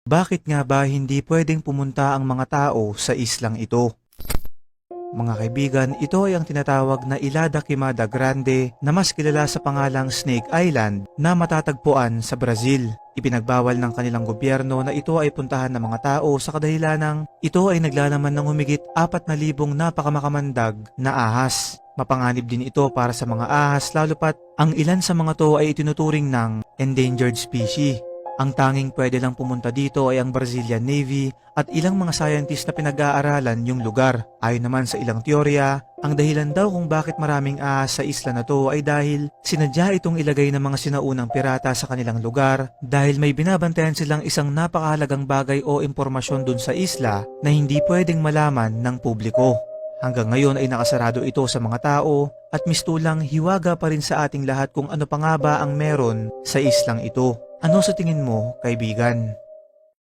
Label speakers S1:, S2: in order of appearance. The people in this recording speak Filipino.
S1: Bakit nga ba hindi pwedeng pumunta ang mga tao sa islang ito? Mga kaibigan, ito ay ang tinatawag na Ilha da Queimada Grande na mas kilala sa pangalang Snake Island na matatagpuan sa Brazil. Ipinagbawal ng kanilang gobyerno na ito ay puntahan ng mga tao sa kadahilanang ito ay naglalaman ng humigit 4,000 napakamakamandag na ahas. Mapanganib din ito para sa mga ahas lalo pat ang ilan sa mga to ay itinuturing ng endangered species. Ang tanging pwede lang pumunta dito ay ang Brazilian Navy at ilang mga scientist na pinag-aaralan yung lugar. Ayon naman sa ilang teorya, ang dahilan daw kung bakit maraming ahas sa isla na to ay dahil sinadya itong ilagay ng mga sinaunang pirata sa kanilang lugar dahil may binabantayan silang isang napakahalagang bagay o impormasyon dun sa isla na hindi pwedeng malaman ng publiko. Hanggang ngayon ay nakasarado ito sa mga tao at mistulang hiwaga pa rin sa ating lahat kung ano pa nga ba ang meron sa islang ito. Ano sa tingin mo, kaibigan?